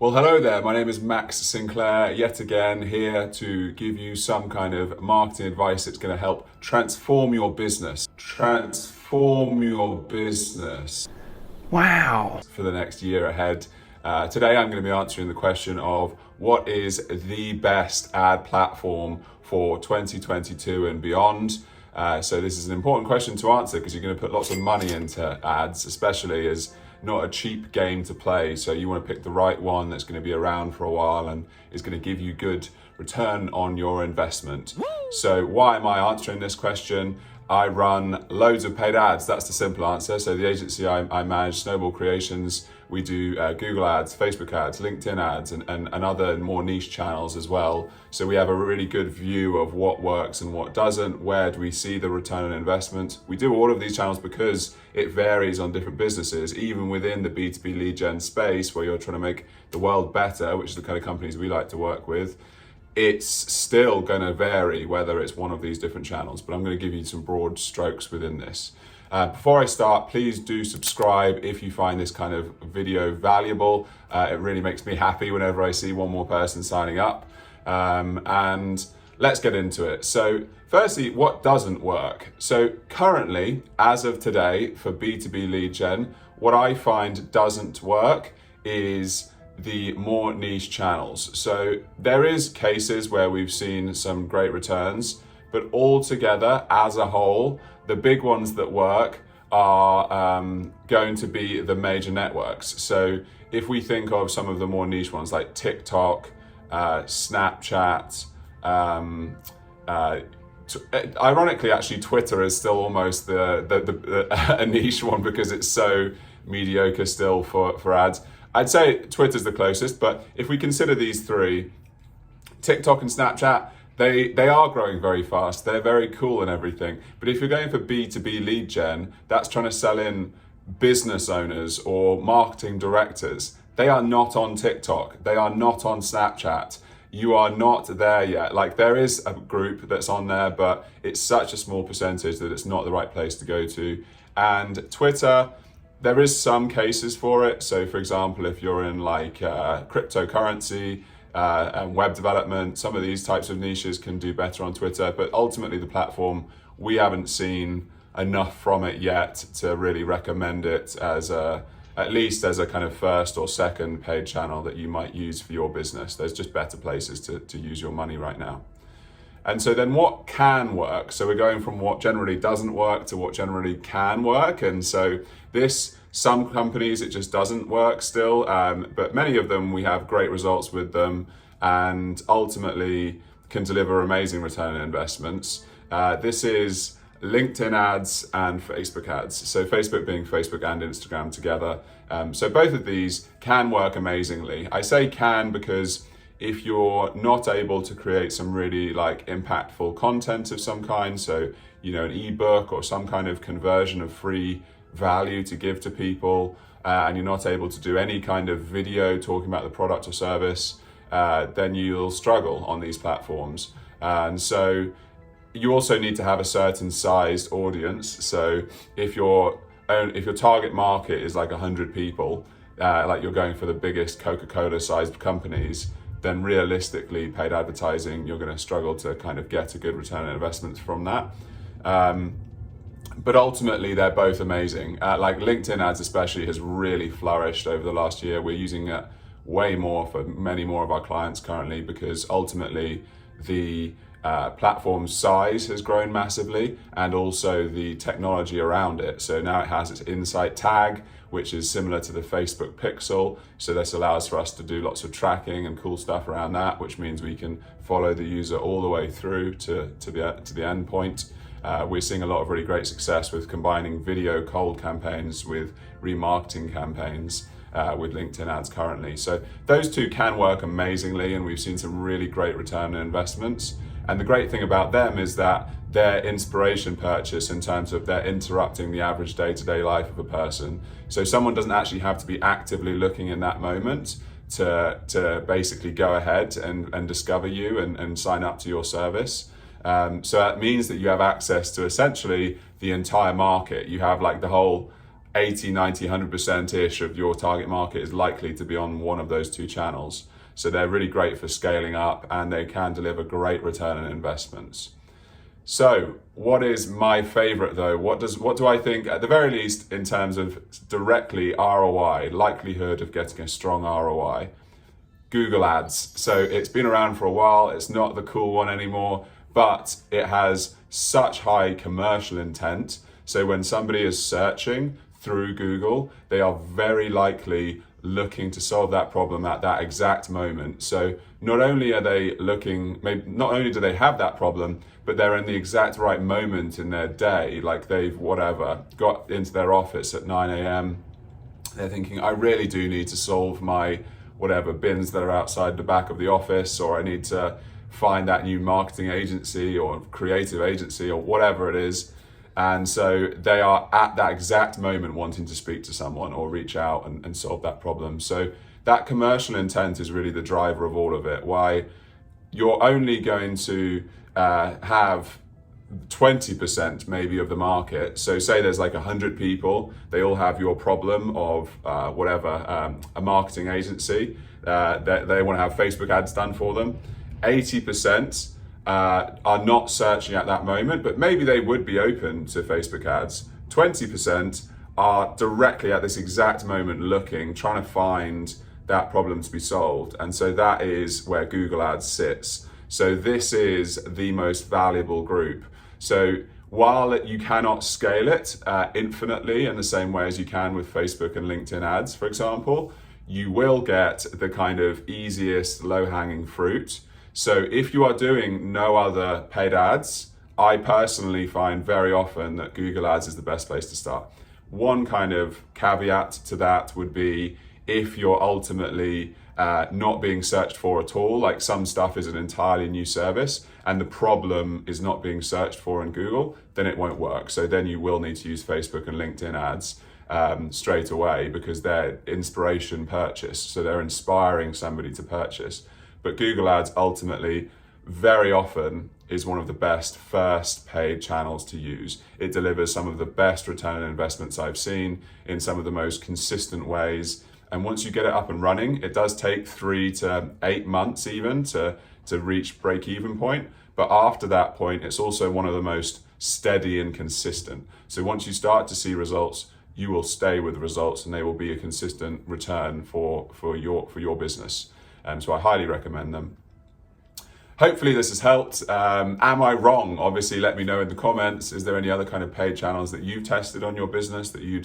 Well, hello there. My name is Max Sinclair, yet again here to give you some kind of marketing advice that's going to help transform your business. Transform your business. Wow. For the next year ahead. Today I'm going to be answering the question of what is the best ad platform for 2022 and beyond. So this is an important question to answer because you're going to put lots of money into ads, especially as not a cheap game to play. So you want to pick the right one that's going to be around for a while and is going to give you good return on your investment. So why am I answering this question? I run loads of paid ads. That's the simple answer. So the agency I manage, Snowball Creations, we do Google ads, Facebook ads, LinkedIn ads, and other more niche channels as well. So we have a really good view of what works and what doesn't. Where do we see the return on investment? We do all of these channels because it varies on different businesses, even within the B2B lead gen space where you're trying to make the world better, which is the kind of companies we like to work with. It's still going to vary whether it's one of these different channels, but I'm going to give you some broad strokes within this. Before I start, please do subscribe if you find this kind of video valuable. It really makes me happy whenever I see one more person signing up. And let's get into it. So firstly, what doesn't work? So currently, as of today, for B2B lead gen, what I find doesn't work is the more niche channels. So there is cases where we've seen some great returns, but altogether as a whole, the big ones that work are going to be the major networks. So if we think of some of the more niche ones like TikTok, Snapchat, ironically, actually, Twitter is still almost a niche one because it's so mediocre still for ads. I'd say Twitter's the closest, but if we consider these three, TikTok and Snapchat, they are growing very fast. They're very cool and everything. But if you're going for B2B lead gen, that's trying to sell in business owners or marketing directors. They are not on TikTok. They are not on Snapchat. You are not there yet. Like, there is a group that's on there, but it's such a small percentage that it's not the right place to go to. And Twitter, there is some cases for it. So for example, if you're in like cryptocurrency and web development, some of these types of niches can do better on Twitter. But ultimately the platform, we haven't seen enough from it yet to really recommend it as at least as a kind of first or second paid channel that you might use for your business. There's just better places to use your money right now. And so then what can work? So we're going from what generally doesn't work to what generally can work. And so some companies, it just doesn't work still, but many of them, we have great results with them and ultimately can deliver amazing return on investments. This is LinkedIn ads and Facebook ads. So Facebook being Facebook and Instagram together. So both of these can work amazingly. I say can because if you're not able to create some really like impactful content of some kind, so, an ebook or some kind of conversion of free value to give to people, and you're not able to do any kind of video talking about the product or service, then you'll struggle on these platforms. And so you also need to have a certain sized audience. So if your target market is like 100 people, like you're going for the biggest Coca-Cola sized companies, then realistically paid advertising, you're going to struggle to kind of get a good return on investment from that. But ultimately, they're both amazing. Like LinkedIn ads especially has really flourished over the last year. We're using it way more for many more of our clients currently because ultimately the platform size has grown massively and also the technology around it. So now it has its insight tag, which is similar to the Facebook pixel. So this allows for us to do lots of tracking and cool stuff around that, which means we can follow the user all the way through to the end point. We're seeing a lot of really great success with combining video cold campaigns with remarketing campaigns with LinkedIn ads currently. So those two can work amazingly, and we've seen some really great return on investments. And the great thing about them is that their inspiration purchase in terms of they're interrupting the average day-to-day life of a person. So someone doesn't actually have to be actively looking in that moment to basically go ahead and discover you and sign up to your service. So that means that you have access to essentially the entire market. You have like the whole 80, 90, 100%-ish of your target market is likely to be on one of those two channels. So they're really great for scaling up, and they can deliver great return on investments. So what is my favorite though? What do I think, at the very least, in terms of directly ROI, likelihood of getting a strong ROI? Google Ads. So it's been around for a while. It's not the cool one anymore, but it has such high commercial intent. So when somebody is searching through Google, they are very likely looking to solve that problem at that exact moment. So not only are they looking, not only do they have that problem, but they're in the exact right moment in their day, like they've got into their office at 9 a.m. They're thinking, I really do need to solve my bins that are outside the back of the office, or I need to find that new marketing agency or creative agency or whatever it is. And so they are at that exact moment wanting to speak to someone or reach out and solve that problem. So that commercial intent is really the driver of all of it. Why you're only going to have 20% maybe of the market. So say there's like 100 people, they all have your problem of a marketing agency, that they want to have Facebook ads done for them. 80% are not searching at that moment, but maybe they would be open to Facebook ads. 20% are directly at this exact moment looking, trying to find that problem to be solved. And so that is where Google Ads sits. So this is the most valuable group. So while you cannot scale it infinitely in the same way as you can with Facebook and LinkedIn ads, for example, you will get the kind of easiest low-hanging fruit. So if you are doing no other paid ads, I personally find very often that Google Ads is the best place to start. One kind of caveat to that would be if you're ultimately not being searched for at all, like some stuff is an entirely new service and the problem is not being searched for in Google, then it won't work. So then you will need to use Facebook and LinkedIn ads straight away, because they're inspiration purchase. So they're inspiring somebody to purchase. But Google Ads ultimately, very often, is one of the best first paid channels to use. It delivers some of the best return on investments I've seen in some of the most consistent ways. And once you get it up and running, it does take 3 to 8 months even to reach break-even point. But after that point, it's also one of the most steady and consistent. So once you start to see results, you will stay with the results and they will be a consistent return for your business. So I highly recommend them. Hopefully this has helped. Am I wrong? Obviously, let me know in the comments. Is there any other kind of paid channels that you've tested on your business that you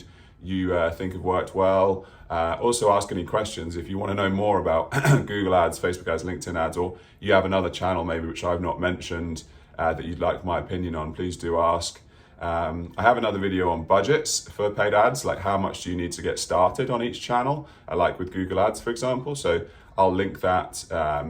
think have worked well? Also ask any questions if you want to know more about Google Ads, Facebook ads, LinkedIn ads, or you have another channel maybe which I've not mentioned that you'd like my opinion on, please do ask. I have another video on budgets for paid ads, like how much do you need to get started on each channel, like with Google Ads, for example. So I'll link that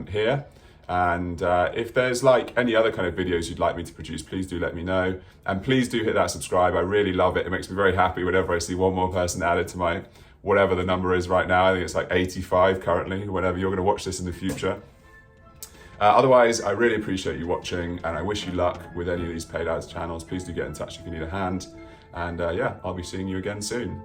here. And if there's like any other kind of videos you'd like me to produce, please do let me know. And please do hit that subscribe. I really love it. It makes me very happy whenever I see one more person added to my, whatever the number is right now. I think it's like 85 currently, whenever you're going to watch this in the future. Otherwise, I really appreciate you watching and I wish you luck with any of these paid ads channels. Please do get in touch if you need a hand. And yeah, I'll be seeing you again soon.